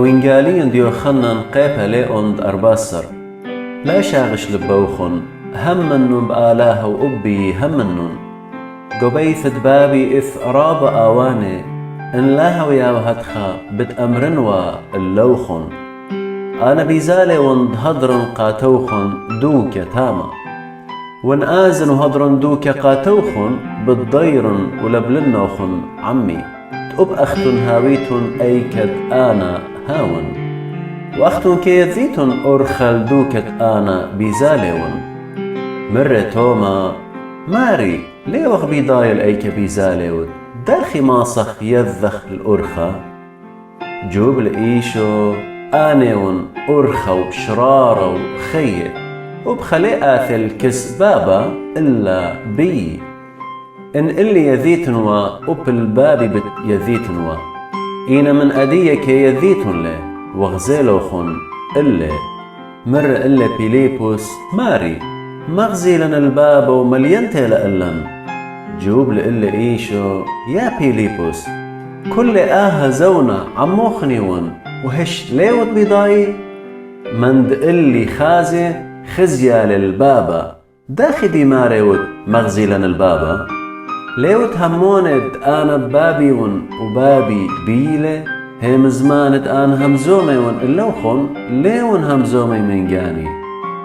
وينجالين ديو خنن قيبا ليوند أرباسر لا شاغش لبوخن همنن بآلاه وأبي همنن قبيث بابي إث راب آواني إن لاها ويا وهدخا بتأمرنوا اللوخن أنا بيزالي وند هدرن قاتوخن دوك تاما وان آزن وهدرن دوك قاتوخن بالضيرن ولبلنوخن عمي تؤب أختن هاويتن أيكت آنا هاون وأختن كيذيتن أرخل دوكت آنا بيزاليون مر توما ماري ليه وخ بيضايل أيك بيزاليون داخي ماصخ يذخ الأرخة جوب الإيشو آنيون أرخة وشرارة وخية وبخليقات الكسبابة إلا بي إن اللي يذيتنوا أب البابي بت يذيتنوا إينا من أديك يذيتن له وغزيلوخن إلا مر إلا بيليبوس ماري مغزي لنا الباب وملينتي لألن جوب لإلا إيشو يا بيليبوس كل زونا عموخنيون وهش ليوت بيضاي مند إلي خازي خزيا للبابا داخي دي ماريوت مغزي لنا البابا ليوت هموند أنا بابيون وبابي بيلة هم زمانت أنا همزوميون اللوخن ليون همزومي من جاني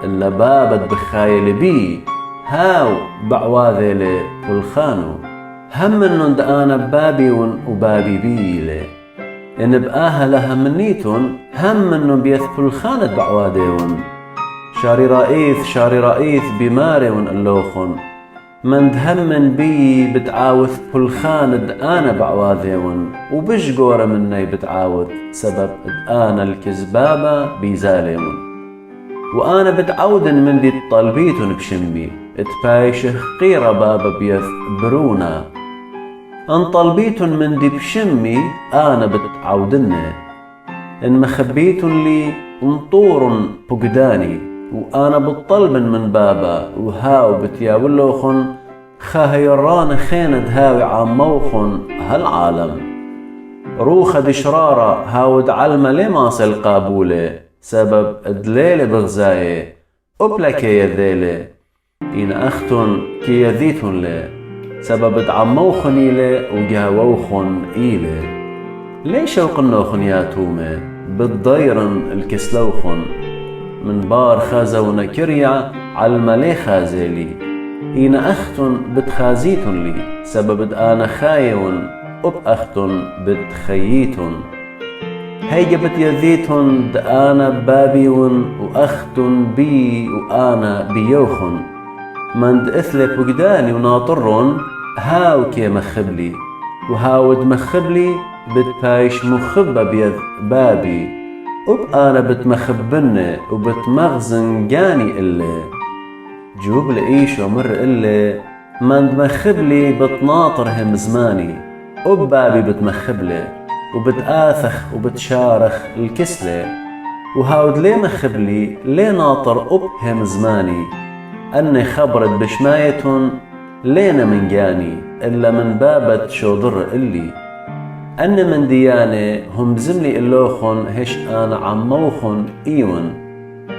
إلا بابت بخايل بي هاو بعواذي والخانو همنن أنا بابيون وبابي بيلة إن بآها لها منيتون همنن بيثبل خانت بعواذيون شاري رئيث بماريون اللوخن من دهمن بي بتعاوث بلخاند أنا بعواذيون وبشقورة مني بتعاوث سبب أنا الكذبابة بيزاليون وأنا بتعودن من دي طلبيتن بشمي اتبايشه قيرة بابا بيث برونا أن طلبيتن من دي بشمي أنا بتعودن إن مخبيتن لي انطور بقداني وأنا بطلبن من بابا وهاو بتياولوخن خاهيران خيند هاوي عموخن هالعالم روخ دشرارة هاود علمة لماصل قابولة سبب دليل بغزاية أبلكي يذيلة إن أختن كي يذيتن لي سبب عموخن إلي وجاووخن إلي ليش شوقنوخن يا تومي بالضيرن الكسلوخن من بار خازونا كريع عالمالي خازيلي إن أختن بتخازيتن لي سبب أنا خايون أب أختن بتخييتن هيجا بتيذيتن أنا بابيون وأختن بي وأنا بيوخن من دأثلي بقداني وناطرن هاو كي مخبلي وهاود مخبلي بتبايش مخبة بيذ بابي أنا بتمخبني وبتمغزن جاني إلي جوب لإيش ومر إلي من دمخبلي بتناطر هم زماني بابي بتمخبلي وبتآثخ وبتشارخ الكسلة وهاود ليه مخبلي ليه ناطر هم زماني أني خبرت بشمايتن لينا من جاني إلا من بابت شو ضر إلي أن من ديانة هم بزملي اللوخن هش أنا عموخن إيون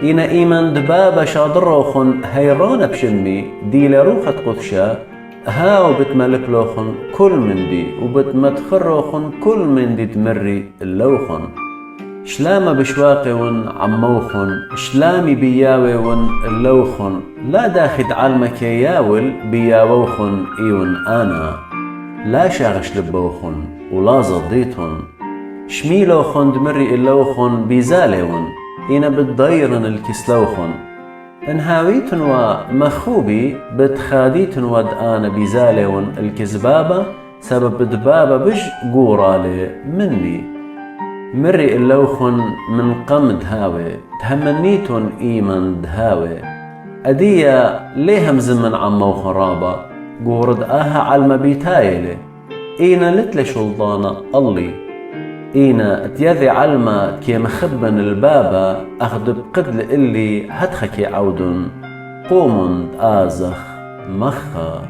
إنا إيمان دبابة شادروخن هيرانة بشمي دي لروخة قفشة هاو بتملك لوخن كل من دي وبتمتخروخن كل من دي تمري اللوخن شلامة بشواقيون عموخن شلامي بياويون اللوخن لا داخد علمك ياول بياووخن إيون أنا لا شاغش لبوخن ولا زضيتن شميلوخن دمري اللوخن بيزاليون إنا بتضيرن الكسلوخن انهاويتن ومخوبي بتخاديتن ود أنا بيزاليون الكزبابة سبب دبابة بش قورالي مني مري اللوخن من قمد هاوي تهمنيتن إيمن دهاوي أدية ليه همزمن عموخن رابا قورد علمة بيتايلي إينا لتلي شلطانة الله إينا اتيذي علمة كي مخبن البابا أخذ بقدل اللي هدخكي عودن قومن آزخ مخا